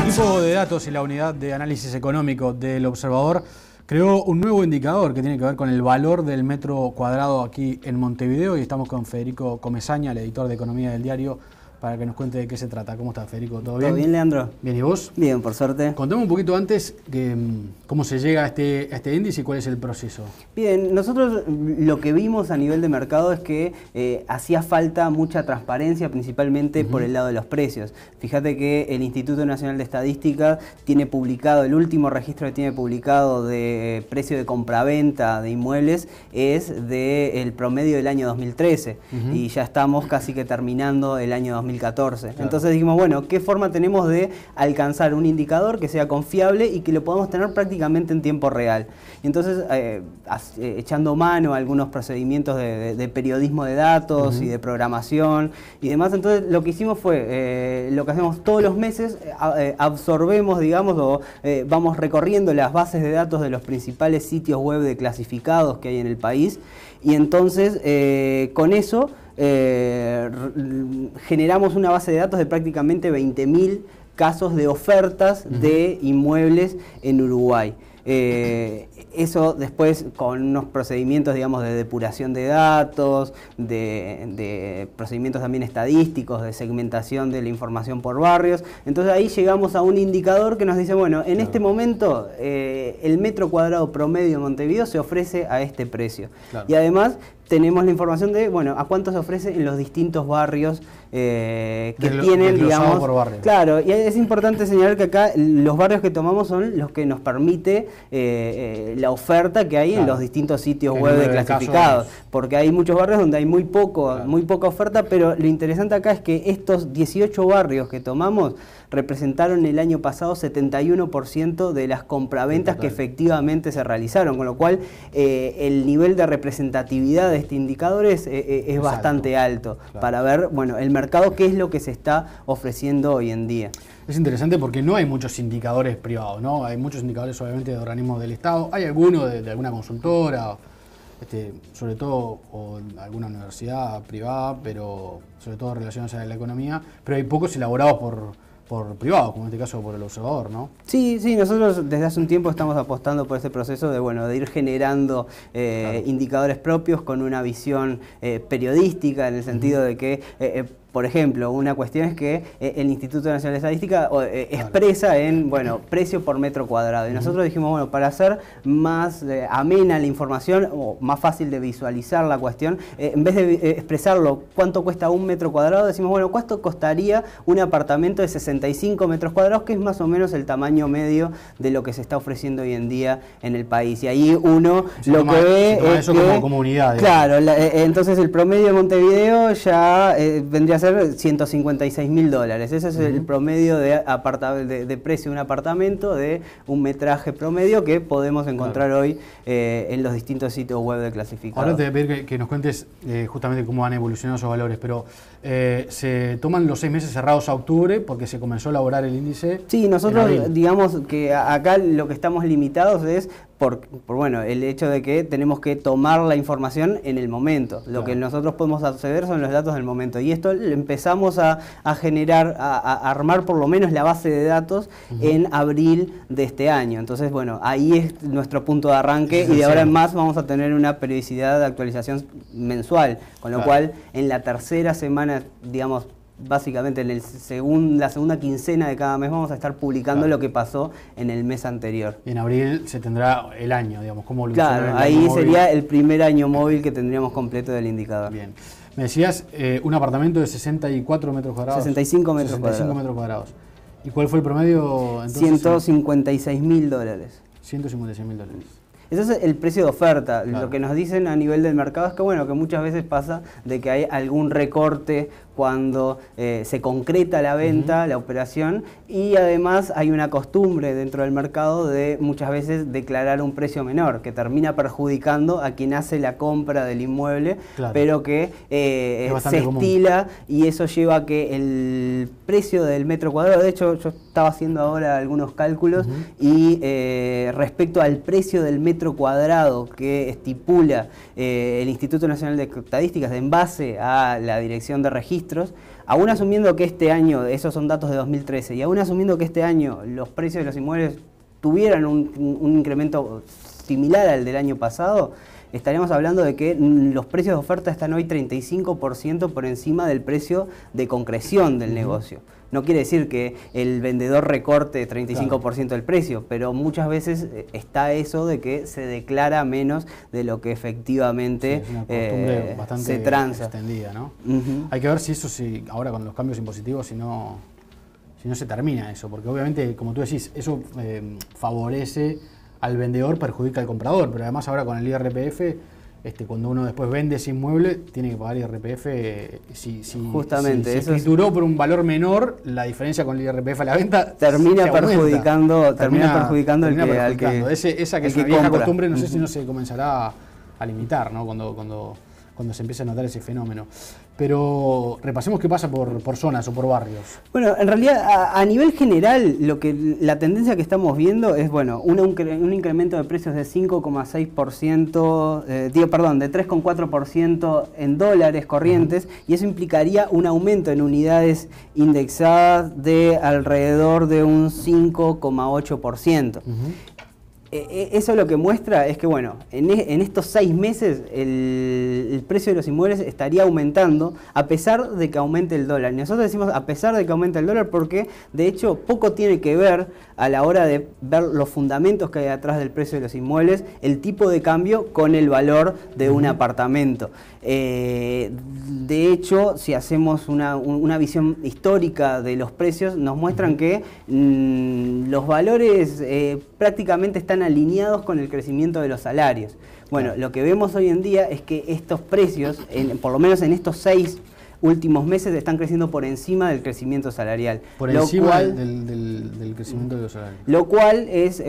equipo de datos y la unidad de análisis económico del Observador creó un nuevo indicador que tiene que ver con el valor del metro cuadrado aquí en Montevideo, y estamos con Federico Comesaña, el editor de Economía del diario, para que nos cuente de qué se trata. ¿Cómo estás, Federico? ¿Todo bien? ¿Todo bien, Leandro? Bien, ¿y vos? Bien, por suerte. Contame un poquito antes cómo se llega a este índice y cuál es el proceso. Bien, nosotros lo que vimos a nivel de mercado es que hacía falta mucha transparencia, principalmente por el lado de los precios. Fíjate que el Instituto Nacional de Estadística tiene publicado, el último registro que tiene publicado de precio de compraventa de inmuebles es del promedio del año 2013 y ya estamos casi que terminando el año 2014. Claro. Entonces dijimos, bueno, ¿qué forma tenemos de alcanzar un indicador que sea confiable y que lo podamos tener prácticamente en tiempo real? Y entonces, echando mano a algunos procedimientos de periodismo de datos y de programación y demás, entonces lo que hicimos fue, lo que hacemos todos los meses, absorbemos, digamos, o vamos recorriendo las bases de datos de los principales sitios web de clasificados que hay en el país, y entonces con eso generamos una base de datos de prácticamente 20.000 casos de ofertas de inmuebles en Uruguay. Eso después con unos procedimientos, digamos, de depuración de datos, de procedimientos también estadísticos, de segmentación de la información por barrios. Entonces ahí llegamos a un indicador que nos dice, bueno, en este momento el metro cuadrado promedio en Montevideo se ofrece a este precio. Claro. Y además tenemos la información de, bueno, a cuánto se ofrece en los distintos barrios que tienen, digamos, por barrio. Claro, y es importante señalar que acá los barrios que tomamos son los que nos permite la oferta que hay en los distintos sitios web de clasificados, porque hay muchos barrios donde hay muy poca oferta, pero lo interesante acá es que estos 18 barrios que tomamos representaron el año pasado 71% de las compraventas que efectivamente se realizaron, con lo cual el nivel de representatividad de este indicador es bastante alto, para ver, bueno, el mercado, qué es lo que se está ofreciendo hoy en día. Es interesante porque no hay muchos indicadores privados, ¿no? Hay muchos indicadores obviamente de organismos del Estado, hay algunos de alguna consultora, sobre todo, o alguna universidad privada, pero sobre todo relacionados a la economía, pero hay pocos elaborados por privados, como en este caso por el Observador, ¿no? Sí, nosotros desde hace un tiempo estamos apostando por este proceso de ir generando indicadores propios con una visión periodística, en el sentido de que por ejemplo, una cuestión es que el Instituto Nacional de Estadística expresa en, bueno, precio por metro cuadrado. Y nosotros dijimos, bueno, para hacer más amena la información o más fácil de visualizar la cuestión, en vez de expresarlo cuánto cuesta un metro cuadrado, decimos, bueno, ¿cuánto costaría un apartamento de 65 metros cuadrados, que es más o menos el tamaño medio de lo que se está ofreciendo hoy en día en el país? Y ahí uno lo que ve es eso como comunidad. Claro, entonces el promedio de Montevideo ya vendría a ser $156.000. Ese es el promedio de precio de un apartamento, de un metraje promedio que podemos encontrar hoy en los distintos sitios web de clasificados. Ahora te voy a pedir que nos cuentes justamente cómo han evolucionado esos valores, pero se toman los 6 meses cerrados a octubre porque se comenzó a elaborar el índice. Sí, nosotros digamos que acá lo que estamos limitados es por bueno, el hecho de que tenemos que tomar la información en el momento. Lo que nosotros podemos acceder son los datos del momento. Y esto empezamos a generar, a armar por lo menos la base de datos en abril de este año. Entonces, bueno, ahí es nuestro punto de arranque y de ahora en más vamos a tener una periodicidad de actualización mensual. Con lo cual, en la tercera semana, digamos, básicamente en la segunda quincena de cada mes vamos a estar publicando lo que pasó en el mes anterior. Y en abril se tendrá el año, digamos, cómo evoluciona. Claro, ahí sería el primer año móvil que tendríamos completo del indicador. Bien. Me decías un apartamento de 64 metros cuadrados. 65 metros 65 cuadrados. metros cuadrados. ¿Y cuál fue el promedio entonces? $156.000. $156.000. Ese es el precio de oferta. Lo que nos dicen a nivel del mercado es que, bueno, que muchas veces pasa de que hay algún recorte cuando se concreta la venta, la operación, y además hay una costumbre dentro del mercado de muchas veces declarar un precio menor, que termina perjudicando a quien hace la compra del inmueble, pero que se estila, y eso lleva a que el precio del metro cuadrado, de hecho yo estaba haciendo ahora algunos cálculos, y respecto al precio del metro cuadrado que estipula el Instituto Nacional de Estadísticas en base a la Dirección de Registros, aún asumiendo que este año, esos son datos de 2013, y aún asumiendo que este año los precios de los inmuebles tuvieran un incremento similar al del año pasado, estaríamos hablando de que los precios de oferta están hoy 35% por encima del precio de concreción del negocio. No quiere decir que el vendedor recorte 35% del precio, pero muchas veces está eso de que se declara menos de lo que efectivamente es una costumbre bastante se transa. Extendida, ¿no? Hay que ver si ahora con los cambios impositivos, si no se termina eso, porque obviamente, como tú decís, eso favorece al vendedor, perjudica al comprador, pero además ahora con el IRPF, cuando uno después vende ese inmueble, tiene que pagar IRPF. Justamente, si escrituró por un valor menor, la diferencia con el IRPF a la venta termina perjudicando al que esa que es una vieja costumbre, no sé si no se comenzará a limitar, ¿no? Cuando se empieza a notar ese fenómeno. Pero repasemos qué pasa por zonas o por barrios. Bueno, en realidad a nivel general la tendencia que estamos viendo es un incremento de precios de 5,6%, de 3,4% en dólares corrientes, y eso implicaría un aumento en unidades indexadas de alrededor de un 5,8%. Eso lo que muestra es que, en estos 6 meses el precio de los inmuebles estaría aumentando a pesar de que aumente el dólar. Y nosotros decimos a pesar de que aumente el dólar porque, de hecho, poco tiene que ver a la hora de ver los fundamentos que hay detrás del precio de los inmuebles, el tipo de cambio con el valor de un apartamento. De hecho, si hacemos una visión histórica de los precios, nos muestran que los valores prácticamente están alineados con el crecimiento de los salarios. Bueno, lo que vemos hoy en día es que estos precios, por lo menos en estos 6 últimos meses, están creciendo por encima del crecimiento salarial. Por encima del crecimiento de los salarios. Lo cual es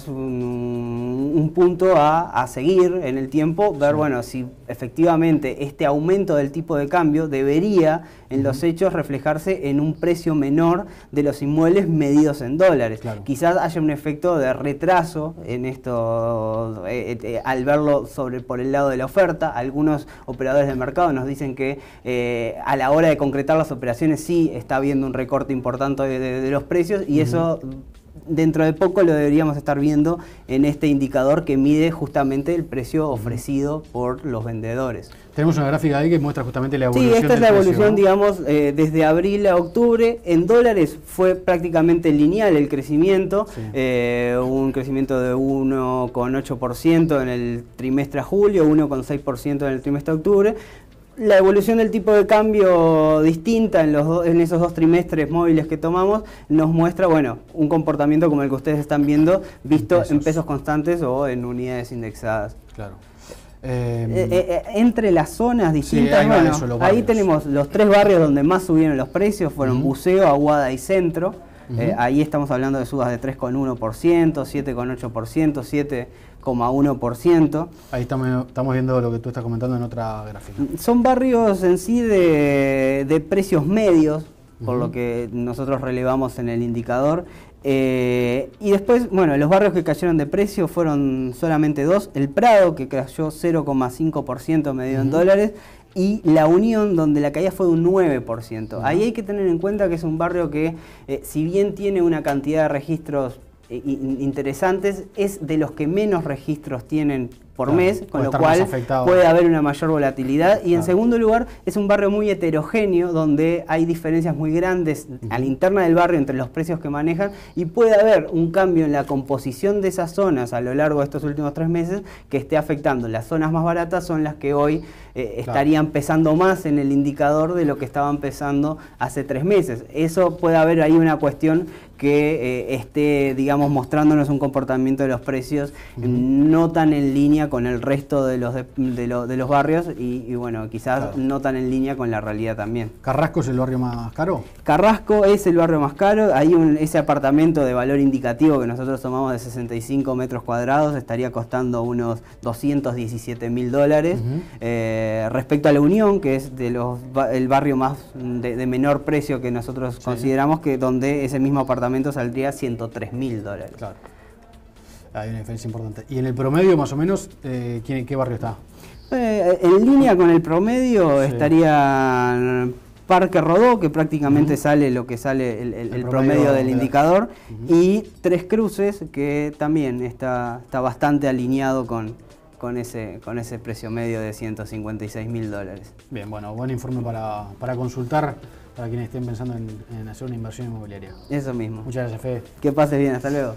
un punto a seguir en el tiempo, ver si efectivamente este aumento del tipo de cambio debería en los hechos reflejarse en un precio menor de los inmuebles medidos en dólares. Claro. Quizás haya un efecto de retraso en esto al verlo por el lado de la oferta. Algunos operadores de mercado nos dicen que a la hora de concretar las operaciones sí está habiendo un recorte importante de los precios, y eso dentro de poco lo deberíamos estar viendo en este indicador que mide justamente el precio ofrecido por los vendedores. Tenemos una gráfica ahí que muestra justamente la evolución. Sí, esta es la evolución, digamos, desde abril a octubre. En dólares fue prácticamente lineal el crecimiento, un crecimiento de 1,8% en el trimestre a julio, 1,6% en el trimestre a octubre. La evolución del tipo de cambio distinta en esos 2 trimestres móviles que tomamos nos muestra, un comportamiento como el que ustedes están viendo, visto en pesos constantes o en unidades indexadas. Claro. Entre las zonas distintas, ahí tenemos los 3 barrios donde más subieron los precios, fueron Buceo, Aguada y Centro. Ahí estamos hablando de subas de 3,1%, 7,8%, 7,1%. Ahí estamos viendo lo que tú estás comentando en otra gráfica. Son barrios en sí de precios medios, por lo que nosotros relevamos en el indicador. Y después, los barrios que cayeron de precio fueron solamente 2. El Prado, que cayó 0,5% medido en dólares, y La Unión, donde la caída fue de un 9%. Ahí hay que tener en cuenta que es un barrio que, si bien tiene una cantidad de registros interesantes, es de los que menos registros tienen por mes, con lo cual puede haber una mayor volatilidad. Y en segundo lugar, es un barrio muy heterogéneo, donde hay diferencias muy grandes a la interna del barrio entre los precios que manejan, y puede haber un cambio en la composición de esas zonas a lo largo de estos últimos 3 meses que esté afectando. Las zonas más baratas son las que hoy estarían pesando más en el indicador de lo que estaban pesando hace 3 meses. Eso puede haber ahí una cuestión que esté, digamos, mostrándonos un comportamiento de los precios no tan en línea con el resto de los barrios y quizás no tan en línea con la realidad también. ¿Carrasco es el barrio más caro? Carrasco es el barrio más caro. Ahí ese apartamento de valor indicativo que nosotros tomamos de 65 metros cuadrados estaría costando unos $217.000. Respecto a La Unión, que es el barrio más de menor precio que nosotros consideramos, que donde ese mismo apartamento saldría $103.000. Claro. Hay una diferencia importante. ¿Y en el promedio, más o menos, ¿en qué barrio está? En línea con el promedio estarían Parque Rodó, que prácticamente sale lo que sale el promedio del indicador, y Tres Cruces, que también está bastante alineado con ese precio medio de $156.000. Bien, bueno, buen informe para consultar para quienes estén pensando en hacer una inversión inmobiliaria. Eso mismo. Muchas gracias, Fede. Que pases bien, hasta luego.